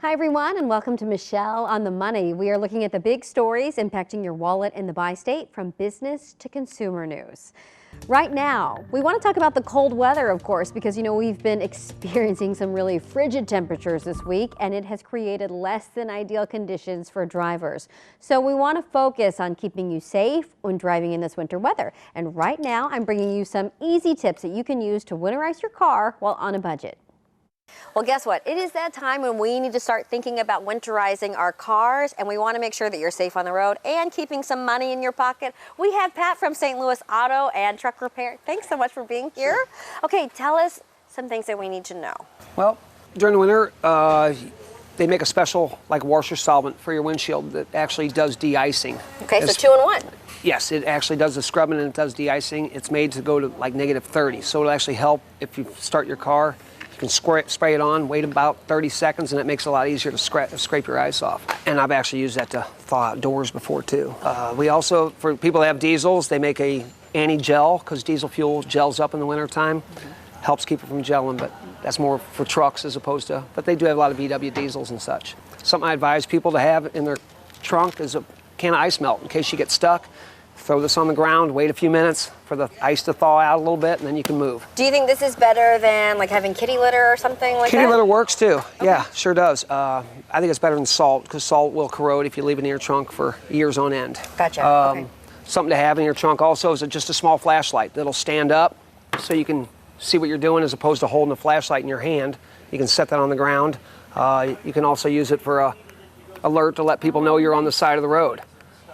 Hi everyone, and welcome to Michelle on the Money. We are looking at the big stories impacting your wallet in the bi-state, from business to consumer news. Right now, we want to talk about the cold weather, of course, because we've been experiencing some really frigid temperatures this week, and it has created less than ideal conditions for drivers. So we want to focus on keeping you safe when driving in this winter weather. And right now, I'm bringing you some easy tips that you can use to winterize your car while on a budget. Well, guess what? It is that time when we need to start thinking about winterizing our cars, and we want to make sure that you're safe on the road and keeping some money in your pocket. We have Pat from St. Louis Auto and Truck Repair. Thanks so much for being here. Sure. Okay, tell us some things that we need to know. Well, during the winter, they make a special washer solvent for your windshield that actually does de-icing. Okay, so 2-in-1. Yes, it actually does the scrubbing and it does de-icing. It's made to go to -30, so it'll actually help if you start your car. You can spray it on, wait about 30 seconds, and it makes it a lot easier to scrape your ice off. And I've actually used that to thaw out doors before too. We also, for people that have diesels, they make a anti-gel, because diesel fuel gels up in the wintertime. Helps keep it from gelling, but that's more for trucks as opposed to, but they do have a lot of VW diesels and such. Something I advise people to have in their trunk is a can of ice melt in case you get stuck. Throw this on the ground, wait a few minutes for the ice to thaw out a little bit, and then you can move. Do you think this is better than having kitty litter or something like that? Kitty litter works too. Okay. Yeah, sure does. I think it's better than salt, because salt will corrode if you leave it in your trunk for years on end. Gotcha. Okay. Something to have in your trunk also is just a small flashlight that'll stand up so you can see what you're doing as opposed to holding a flashlight in your hand. You can set that on the ground. You can also use it for a alert to let people know you're on the side of the road.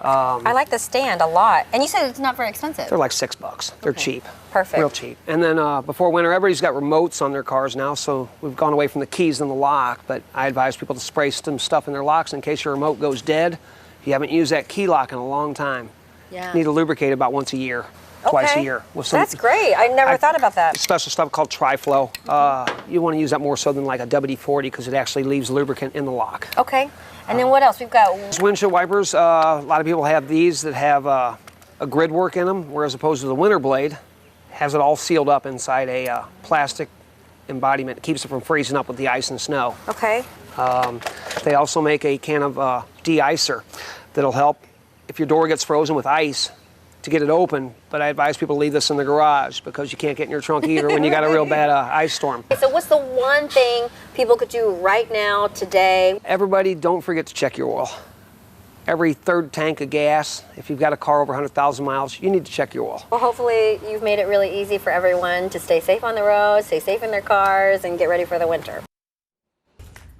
I like the stand a lot. And you said it's not very expensive. They're like $6. They're cheap. Perfect. Real cheap. And then before winter, everybody's got remotes on their cars now, so we've gone away from the keys in the lock, but I advise people to spray some stuff in their locks in case your remote goes dead. If you haven't used that key lock in a long time, you need to lubricate about once a year, twice a year. With some, that's great. I never thought about that. Special stuff called Tri-Flow. You want to use that more so than like a WD-40, because it actually leaves lubricant in the lock. Okay. And then what else? We've got windshield wipers. A lot of people have these that have a grid work in them, whereas opposed to the winter blade, has it all sealed up inside a plastic embodiment. It keeps it from freezing up with the ice and snow. Okay. They also make a can of de-icer that'll help if your door gets frozen with ice to get it open, but I advise people to leave this in the garage because you can't get in your trunk either when you got a real bad ice storm. So what's the one thing people could do right now, today? Everybody, don't forget to check your oil. Every third tank of gas, if you've got a car over 100,000 miles, you need to check your oil. Well, hopefully you've made it really easy for everyone to stay safe on the road, stay safe in their cars, and get ready for the winter.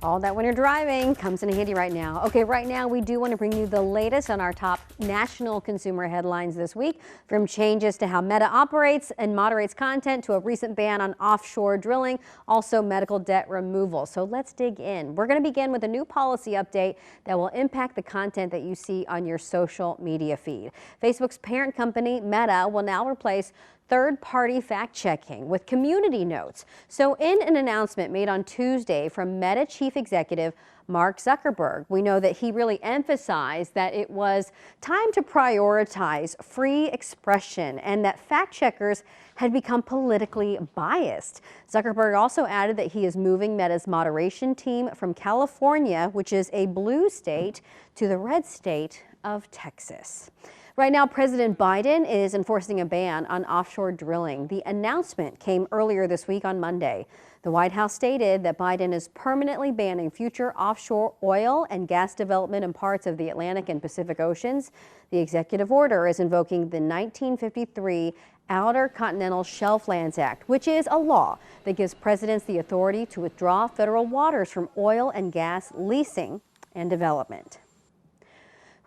All that winter driving comes in handy right now. Okay, right now we do want to bring you the latest on our top national consumer headlines this week, from changes to how Meta operates and moderates content to a recent ban on offshore drilling, also medical debt removal. So let's dig in. We're going to begin with a new policy update that will impact the content that you see on your social media feed. Facebook's parent company, Meta, will now replace third-party fact-checking with community notes. So in an announcement made on Tuesday from Meta Chief Executive Mark Zuckerberg, we know that he really emphasized that it was time to prioritize free expression and that fact-checkers had become politically biased. Zuckerberg also added that he is moving Meta's moderation team from California, which is a blue state, to the red state of Texas. Right now, President Biden is enforcing a ban on offshore drilling. The announcement came earlier this week on Monday. The White House stated that Biden is permanently banning future offshore oil and gas development in parts of the Atlantic and Pacific Oceans. The executive order is invoking the 1953 Outer Continental Shelf Lands Act, which is a law that gives presidents the authority to withdraw federal waters from oil and gas leasing and development.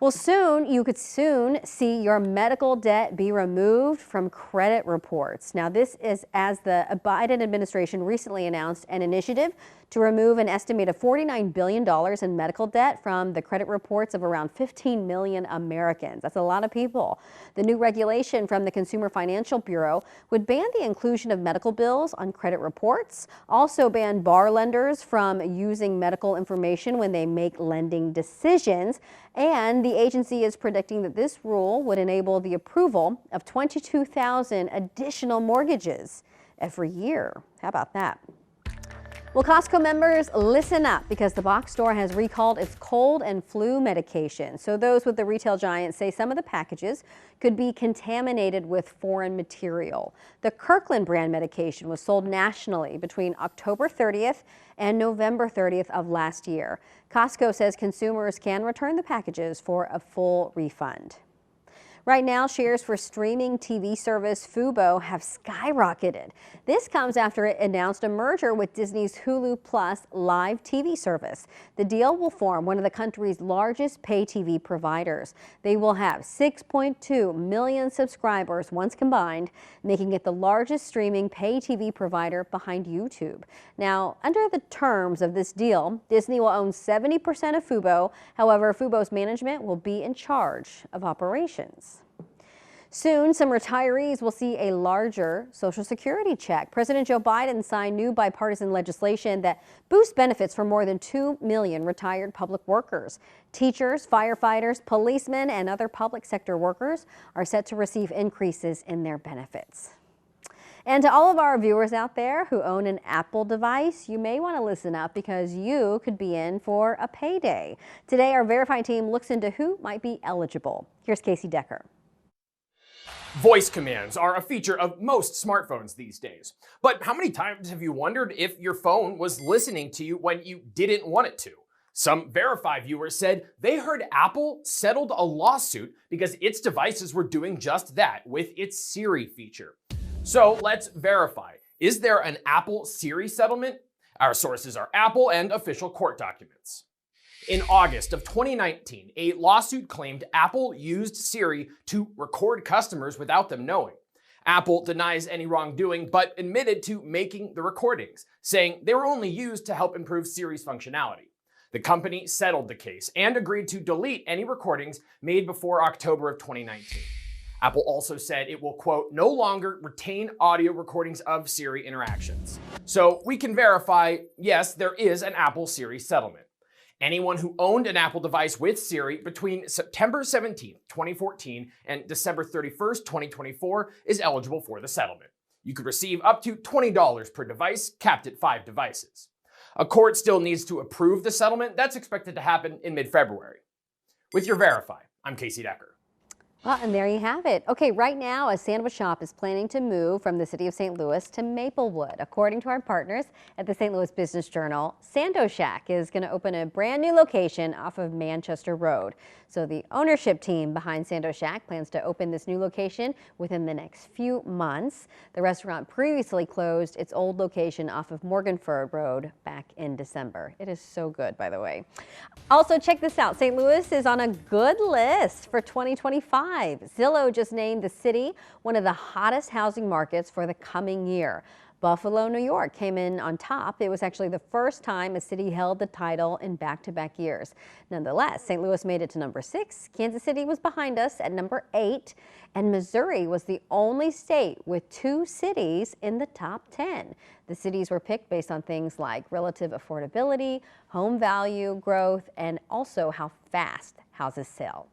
Well, you could soon see your medical debt be removed from credit reports. Now, this is as the Biden administration recently announced an initiative to remove an estimated $49 billion in medical debt from the credit reports of around 15 million Americans. That's a lot of people. The new regulation from the Consumer Financial Bureau would ban the inclusion of medical bills on credit reports, also ban bar lenders from using medical information when they make lending decisions, and the agency is predicting that this rule would enable the approval of 22,000 additional mortgages every year. How about that? Well, Costco members, listen up because the box store has recalled its cold and flu medication. So those with the retail giant say some of the packages could be contaminated with foreign material. The Kirkland brand medication was sold nationally between October 30th and November 30th of last year. Costco says consumers can return the packages for a full refund. Right now, shares for streaming TV service Fubo have skyrocketed. This comes after it announced a merger with Disney's Hulu Plus live TV service. The deal will form one of the country's largest pay TV providers. They will have 6.2 million subscribers once combined, making it the largest streaming pay TV provider behind YouTube. Now, under the terms of this deal, Disney will own 70% of Fubo. However, Fubo's management will be in charge of operations. Soon, some retirees will see a larger Social Security check. President Joe Biden signed new bipartisan legislation that boosts benefits for more than 2 million retired public workers. Teachers, firefighters, policemen, and other public sector workers are set to receive increases in their benefits. And to all of our viewers out there who own an Apple device, you may want to listen up because you could be in for a payday. Today, our Verify team looks into who might be eligible. Here's Casey Decker. Voice commands are a feature of most smartphones these days. But how many times have you wondered if your phone was listening to you when you didn't want it to? Some Verify viewers said they heard Apple settled a lawsuit because its devices were doing just that with its Siri feature. So let's verify. Is there an Apple Siri settlement? Our sources are Apple and official court documents. In August of 2019, a lawsuit claimed Apple used Siri to record customers without them knowing. Apple denies any wrongdoing, but admitted to making the recordings, saying they were only used to help improve Siri's functionality. The company settled the case and agreed to delete any recordings made before October of 2019. Apple also said it will, quote, no longer retain audio recordings of Siri interactions. So we can verify, yes, there is an Apple Siri settlement. Anyone who owned an Apple device with Siri between September 17, 2014 and December 31st, 2024 is eligible for the settlement. You could receive up to $20 per device, capped at 5 devices. A court still needs to approve the settlement. That's expected to happen in mid-February. With your Verify, I'm Casey Decker. Well, and there you have it. Okay, right now, a sandwich shop is planning to move from the city of St. Louis to Maplewood. According to our partners at the St. Louis Business Journal, Sando Shack is going to open a brand new location off of Manchester Road. So the ownership team behind Sando Shack plans to open this new location within the next few months. The restaurant previously closed its old location off of Morganford Road back in December. It is so good, by the way. Also, check this out. St. Louis is on a good list for 2025. Zillow just named the city one of the hottest housing markets for the coming year. Buffalo, New York came in on top. It was actually the first time a city held the title in back-to-back years. Nonetheless, St. Louis made it to number 6. Kansas City was behind us at number 8. And Missouri was the only state with 2 cities in the top 10. The cities were picked based on things like relative affordability, home value growth, and also how fast houses sell.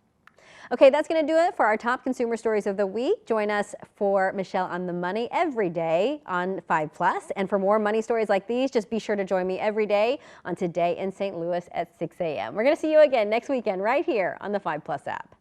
Okay, that's going to do it for our top consumer stories of the week. Join us for Michelle on the Money every day on 5+. And for more money stories like these, just be sure to join me every day on Today in St. Louis at 6 a.m. We're going to see you again next weekend right here on the 5+ app.